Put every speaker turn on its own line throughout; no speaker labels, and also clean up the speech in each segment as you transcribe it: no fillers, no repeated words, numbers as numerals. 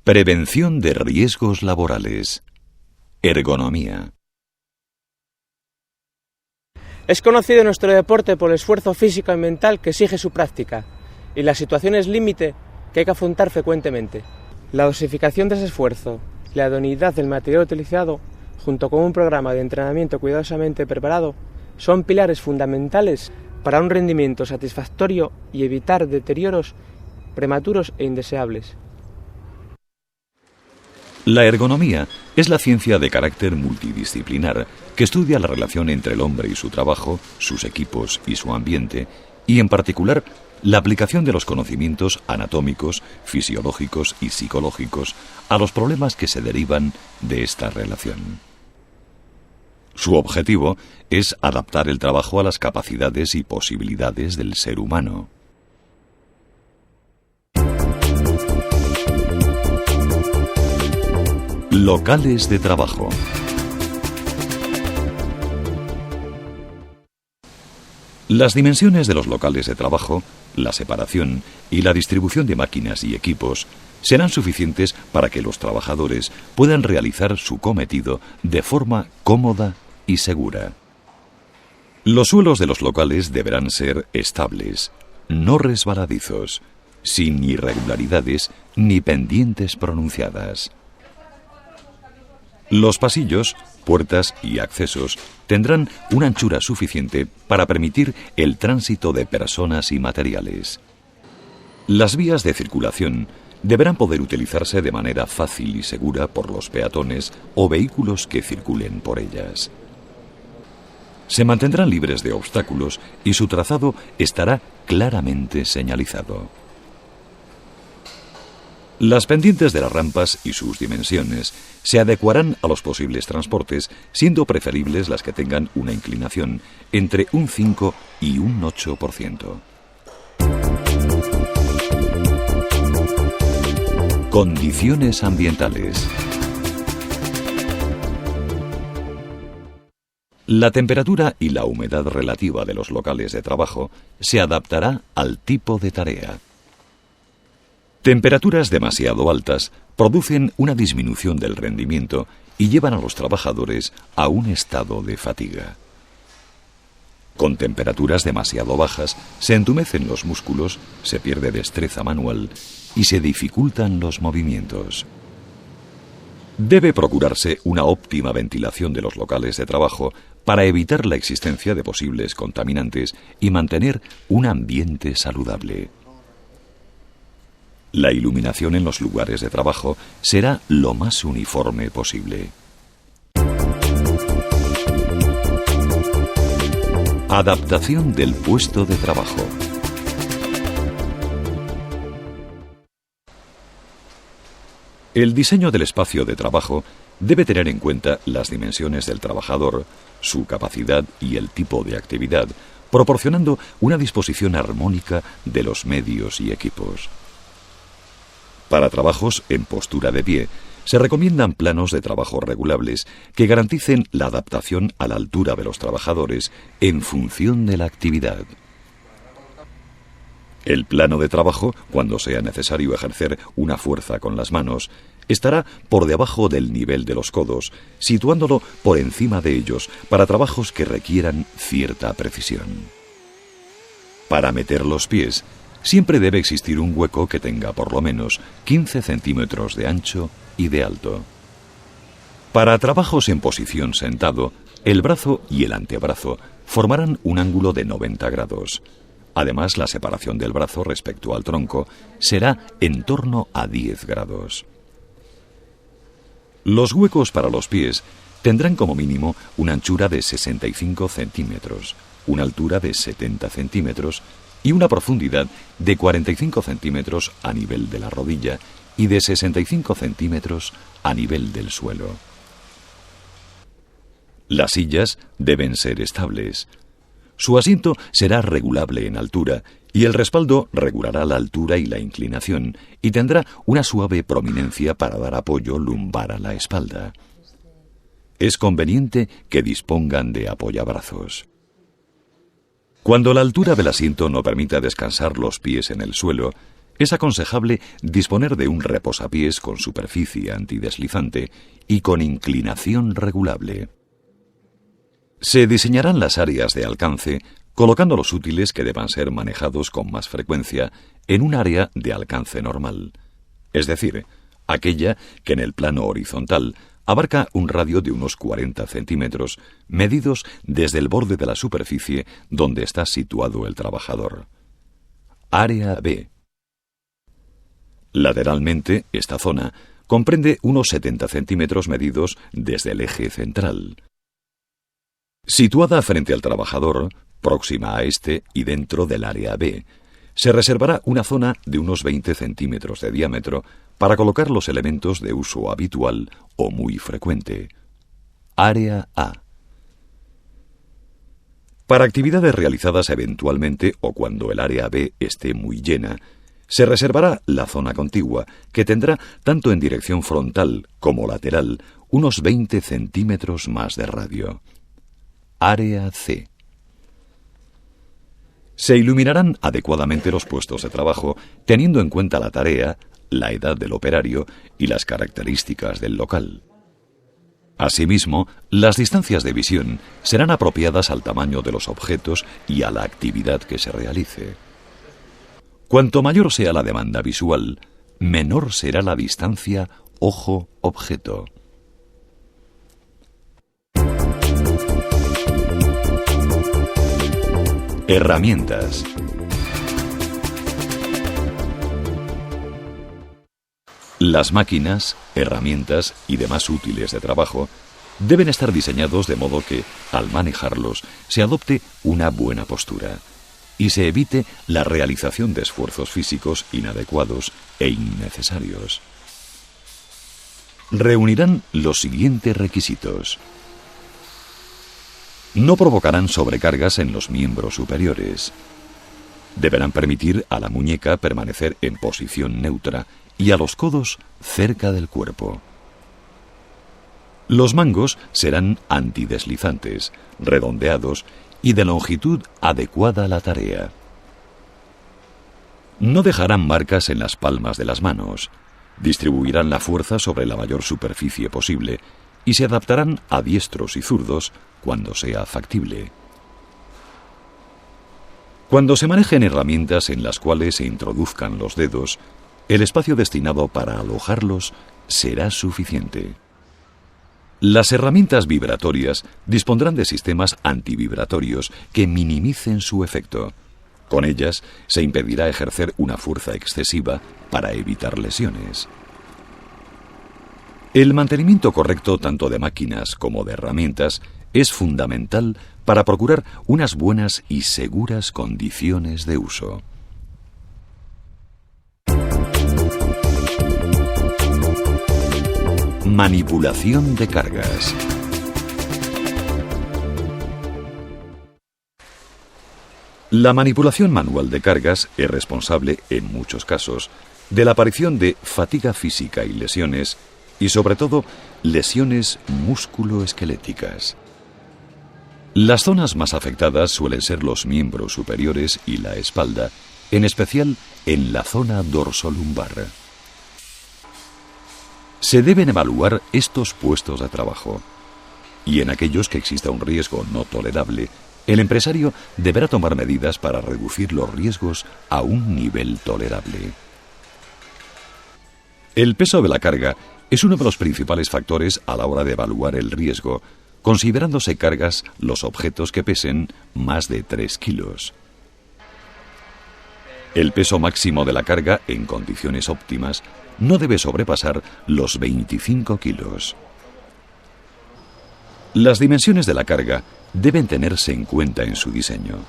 Prevención de riesgos laborales. Ergonomía.
Es conocido nuestro deporte por el esfuerzo físico y mental que exige su práctica y las situaciones límite que hay que afrontar frecuentemente. La dosificación de ese esfuerzo y la idoneidad del material utilizado, junto con un programa de entrenamiento cuidadosamente preparado, son pilares fundamentales para un rendimiento satisfactorio y evitar deterioros prematuros e indeseables.
La ergonomía es la ciencia de carácter multidisciplinar que estudia la relación entre el hombre y su trabajo, sus equipos y su ambiente, y en particular la aplicación de los conocimientos anatómicos, fisiológicos y psicológicos a los problemas que se derivan de esta relación. Su objetivo es adaptar el trabajo a las capacidades y posibilidades del ser humano. Locales de trabajo. Las dimensiones de los locales de trabajo, la separación y la distribución de máquinas y equipos serán suficientes para que los trabajadores puedan realizar su cometido de forma cómoda y segura. Los suelos de los locales deberán ser estables, no resbaladizos, sin irregularidades ni pendientes pronunciadas. Los pasillos, puertas y accesos tendrán una anchura suficiente para permitir el tránsito de personas y materiales. Las vías de circulación deberán poder utilizarse de manera fácil y segura por los peatones o vehículos que circulen por ellas. Se mantendrán libres de obstáculos y su trazado estará claramente señalizado. Las pendientes de las rampas y sus dimensiones se adecuarán a los posibles transportes, siendo preferibles las que tengan una inclinación entre un 5 y un 8%. Condiciones ambientales. La temperatura y la humedad relativa de los locales de trabajo se adaptará al tipo de tarea. Temperaturas demasiado altas producen una disminución del rendimiento y llevan a los trabajadores a un estado de fatiga. Con temperaturas demasiado bajas se entumecen los músculos, se pierde destreza manual y se dificultan los movimientos. Debe procurarse una óptima ventilación de los locales de trabajo para evitar la existencia de posibles contaminantes y mantener un ambiente saludable. La iluminación en los lugares de trabajo será lo más uniforme posible. Adaptación del puesto de trabajo. El diseño del espacio de trabajo debe tener en cuenta las dimensiones del trabajador, su capacidad y el tipo de actividad, proporcionando una disposición armónica de los medios y equipos. Para trabajos en postura de pie, se recomiendan planos de trabajo regulables que garanticen la adaptación a la altura de los trabajadores en función de la actividad. El plano de trabajo, cuando sea necesario ejercer una fuerza con las manos, estará por debajo del nivel de los codos, situándolo por encima de ellos para trabajos que requieran cierta precisión. Para meter los pies, siempre debe existir un hueco que tenga por lo menos 15 centímetros de ancho y de alto. Para trabajos en posición sentado, el brazo y el antebrazo formarán un ángulo de 90 grados. Además, la separación del brazo respecto al tronco será en torno a 10 grados. Los huecos para los pies tendrán como mínimo una anchura de 65 centímetros, una altura de 70 centímetros y una profundidad de 45 centímetros a nivel de la rodilla y de 65 centímetros a nivel del suelo. Las sillas deben ser estables. Su asiento será regulable en altura y el respaldo regulará la altura y la inclinación y tendrá una suave prominencia para dar apoyo lumbar a la espalda. Es conveniente que dispongan de apoyabrazos. Cuando la altura del asiento no permita descansar los pies en el suelo, es aconsejable disponer de un reposapiés con superficie antideslizante y con inclinación regulable. Se diseñarán las áreas de alcance colocando los útiles que deban ser manejados con más frecuencia en un área de alcance normal, es decir, aquella que en el plano horizontal abarca un radio de unos 40 centímetros, medidos desde el borde de la superficie donde está situado el trabajador. Área B. Lateralmente, esta zona comprende unos 70 centímetros medidos desde el eje central. Situada frente al trabajador, próxima a este y dentro del área B, se reservará una zona de unos 20 centímetros de diámetro para colocar los elementos de uso habitual o muy frecuente. Área A. Para actividades realizadas eventualmente o cuando el área B esté muy llena, se reservará la zona contigua, que tendrá tanto en dirección frontal como lateral unos 20 centímetros más de radio. Área C. Se iluminarán adecuadamente los puestos de trabajo, teniendo en cuenta la tarea, la edad del operario y las características del local. Asimismo, las distancias de visión serán apropiadas al tamaño de los objetos y a la actividad que se realice. Cuanto mayor sea la demanda visual, menor será la distancia ojo-objeto. Herramientas. Las máquinas, herramientas y demás útiles de trabajo deben estar diseñados de modo que, al manejarlos, se adopte una buena postura y se evite la realización de esfuerzos físicos inadecuados e innecesarios. Reunirán los siguientes requisitos. No provocarán sobrecargas en los miembros superiores. Deberán permitir a la muñeca permanecer en posición neutra y a los codos cerca del cuerpo. Los mangos serán antideslizantes, redondeados y de longitud adecuada a la tarea. No dejarán marcas en las palmas de las manos. Distribuirán la fuerza sobre la mayor superficie posible y se adaptarán a diestros y zurdos cuando sea factible. Cuando se manejen herramientas en las cuales se introduzcan los dedos, el espacio destinado para alojarlos será suficiente. Las herramientas vibratorias dispondrán de sistemas antivibratorios que minimicen su efecto. Con ellas se impedirá ejercer una fuerza excesiva para evitar lesiones. El mantenimiento correcto tanto de máquinas como de herramientas es fundamental para procurar unas buenas y seguras condiciones de uso. Manipulación de cargas. La manipulación manual de cargas es responsable, en muchos casos, de la aparición de fatiga física y lesiones, y sobre todo, lesiones músculo-esqueléticas. Las zonas más afectadas suelen ser los miembros superiores y la espalda, en especial en la zona dorsolumbar. Se deben evaluar estos puestos de trabajo, y en aquellos que exista un riesgo no tolerable, el empresario deberá tomar medidas para reducir los riesgos a un nivel tolerable. El peso de la carga es uno de los principales factores a la hora de evaluar el riesgo, considerándose cargas los objetos que pesen más de 3 kilos. El peso máximo de la carga en condiciones óptimas no debe sobrepasar los 25 kilos. Las dimensiones de la carga deben tenerse en cuenta en su diseño.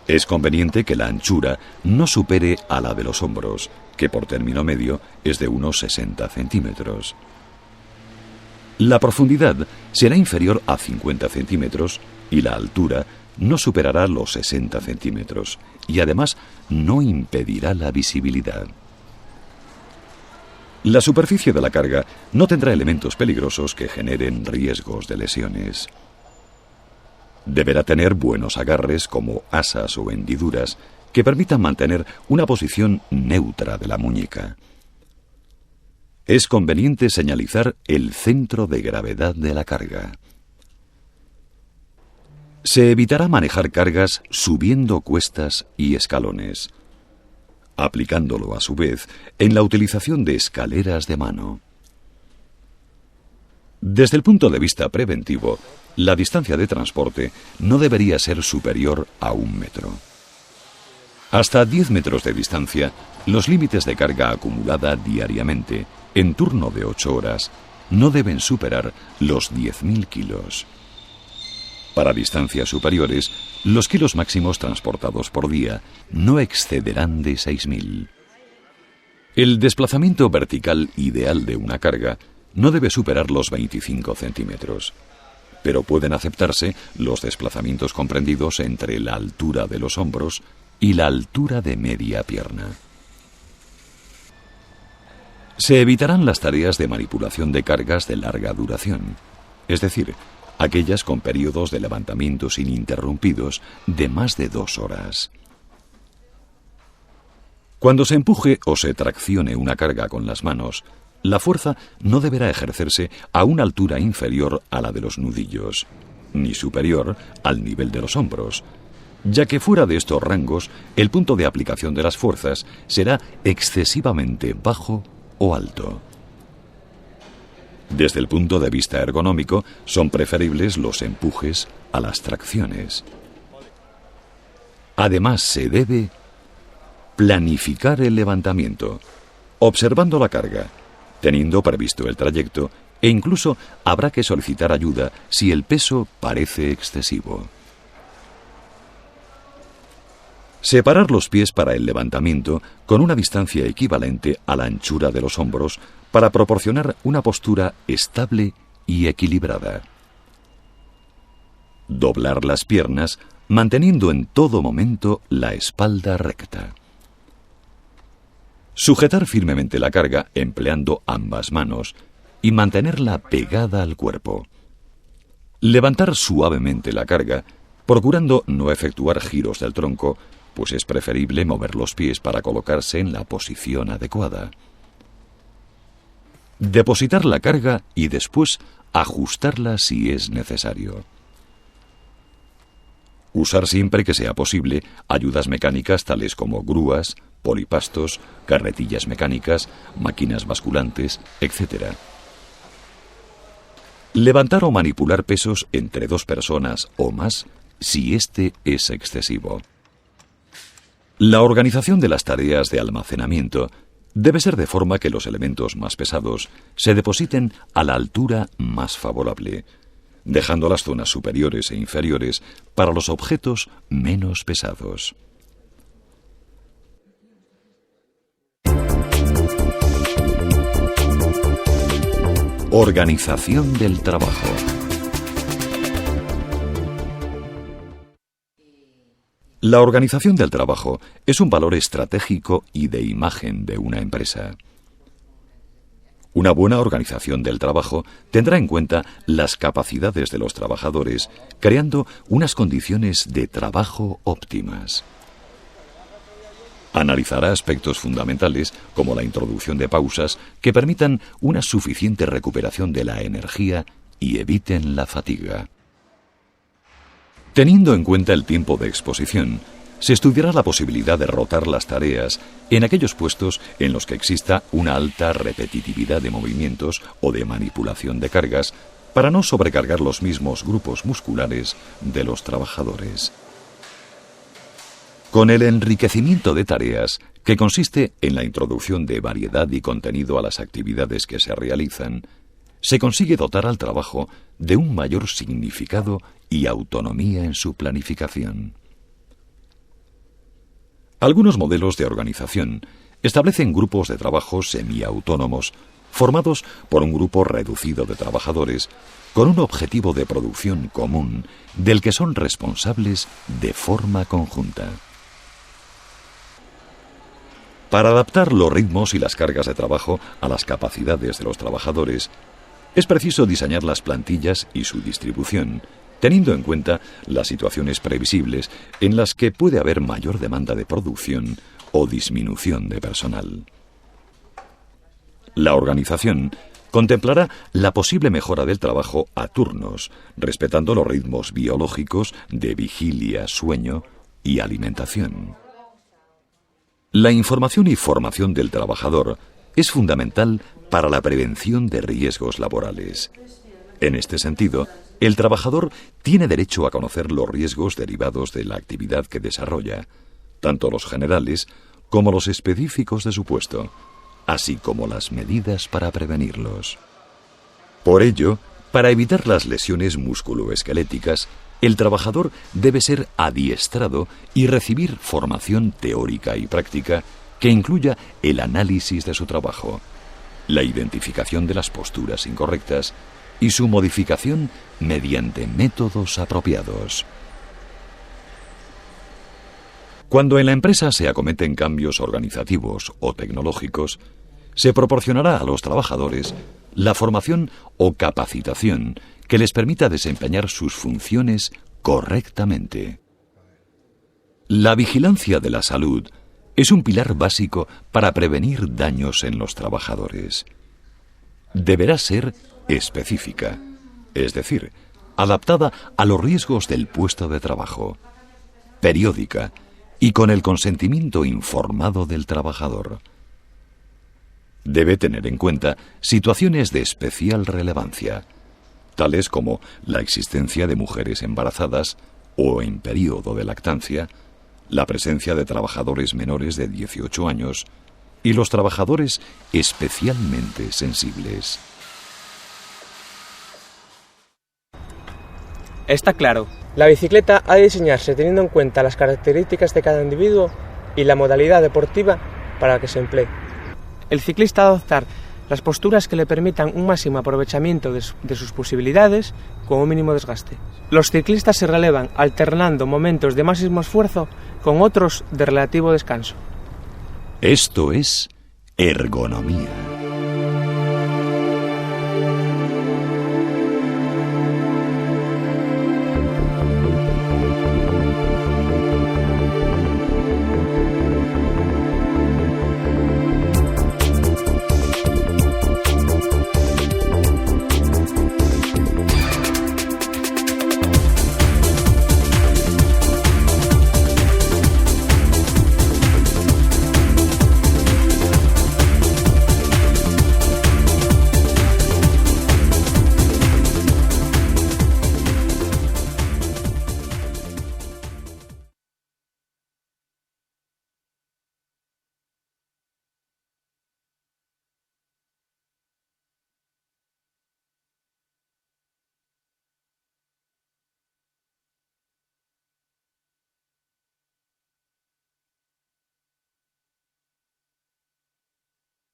Es conveniente que la anchura no supere a la de los hombros, que por término medio es de unos 60 centímetros. La profundidad será inferior a 50 centímetros y la altura no superará los 60 centímetros y además no impedirá la visibilidad. La superficie de la carga no tendrá elementos peligrosos que generen riesgos de lesiones. Deberá tener buenos agarres como asas o hendiduras que permitan mantener una posición neutra de la muñeca. Es conveniente señalizar el centro de gravedad de la carga. Se evitará manejar cargas subiendo cuestas y escalones, aplicándolo a su vez en la utilización de escaleras de mano. Desde el punto de vista preventivo, la distancia de transporte no debería ser superior a 1 metro. Hasta 10 metros de distancia, los límites de carga acumulada diariamente, en turno de 8 horas, no deben superar los 10.000 kilos. Para distancias superiores, los kilos máximos transportados por día no excederán de 6.000. El desplazamiento vertical ideal de una carga no debe superar los 25 centímetros, pero pueden aceptarse los desplazamientos comprendidos entre la altura de los hombros y la altura de media pierna. Se evitarán las tareas de manipulación de cargas de larga duración, es decir, aquellas con periodos de levantamientos ininterrumpidos de más de 2 horas. Cuando se empuje o se traccione una carga con las manos, la fuerza no deberá ejercerse a una altura inferior a la de los nudillos, ni superior al nivel de los hombros, ya que fuera de estos rangos, el punto de aplicación de las fuerzas será excesivamente bajo o alto. Desde el punto de vista ergonómico, son preferibles los empujes a las tracciones. Además, se debe planificar el levantamiento, observando la carga, teniendo previsto el trayecto, e incluso habrá que solicitar ayuda si el peso parece excesivo. Separar los pies para el levantamiento con una distancia equivalente a la anchura de los hombros para proporcionar una postura estable y equilibrada. Doblar las piernas manteniendo en todo momento la espalda recta. Sujetar firmemente la carga empleando ambas manos y mantenerla pegada al cuerpo. Levantar suavemente la carga, procurando no efectuar giros del tronco, pues es preferible mover los pies para colocarse en la posición adecuada. Depositar la carga y después ajustarla si es necesario. Usar siempre que sea posible ayudas mecánicas tales como grúas, polipastos, carretillas mecánicas, máquinas basculantes, etc. Levantar o manipular pesos entre 2 personas o más si este es excesivo. La organización de las tareas de almacenamiento debe ser de forma que los elementos más pesados se depositen a la altura más favorable, dejando las zonas superiores e inferiores para los objetos menos pesados. Organización del trabajo. La organización del trabajo es un valor estratégico y de imagen de una empresa. Una buena organización del trabajo tendrá en cuenta las capacidades de los trabajadores, creando unas condiciones de trabajo óptimas. Analizará aspectos fundamentales como la introducción de pausas que permitan una suficiente recuperación de la energía y eviten la fatiga. Teniendo en cuenta el tiempo de exposición, se estudiará la posibilidad de rotar las tareas en aquellos puestos en los que exista una alta repetitividad de movimientos o de manipulación de cargas para no sobrecargar los mismos grupos musculares de los trabajadores. Con el enriquecimiento de tareas, que consiste en la introducción de variedad y contenido a las actividades que se realizan, se consigue dotar al trabajo de un mayor significado y autonomía en su planificación. Algunos modelos de organización establecen grupos de trabajo semiautónomos formados por un grupo reducido de trabajadores con un objetivo de producción común del que son responsables de forma conjunta. Para adaptar los ritmos y las cargas de trabajo a las capacidades de los trabajadores, es preciso diseñar las plantillas y su distribución, teniendo en cuenta las situaciones previsibles en las que puede haber mayor demanda de producción o disminución de personal. La organización contemplará la posible mejora del trabajo a turnos, respetando los ritmos biológicos de vigilia, sueño y alimentación. La información y formación del trabajador es fundamental para la prevención de riesgos laborales. En este sentido, el trabajador tiene derecho a conocer los riesgos derivados de la actividad que desarrolla, tanto los generales como los específicos de su puesto, así como las medidas para prevenirlos. Por ello, para evitar las lesiones musculoesqueléticas, el trabajador debe ser adiestrado y recibir formación teórica y práctica que incluya el análisis de su trabajo, la identificación de las posturas incorrectas y su modificación mediante métodos apropiados. Cuando en la empresa se acometen cambios organizativos o tecnológicos, se proporcionará a los trabajadores la formación o capacitación que les permita desempeñar sus funciones correctamente. La vigilancia de la salud es un pilar básico para prevenir daños en los trabajadores. Deberá ser específica, es decir, adaptada a los riesgos del puesto de trabajo, periódica y con el consentimiento informado del trabajador. Debe tener en cuenta situaciones de especial relevancia, tales como la existencia de mujeres embarazadas o en periodo de lactancia, la presencia de trabajadores menores de 18 años y los trabajadores especialmente sensibles.
Está claro, la bicicleta ha de diseñarse teniendo en cuenta las características de cada individuo y la modalidad deportiva para la que se emplee. El ciclista ha de adoptar las posturas que le permitan un máximo aprovechamiento de sus posibilidades con un mínimo desgaste. Los ciclistas se relevan alternando momentos de máximo esfuerzo con otros de relativo descanso.
Esto es ergonomía.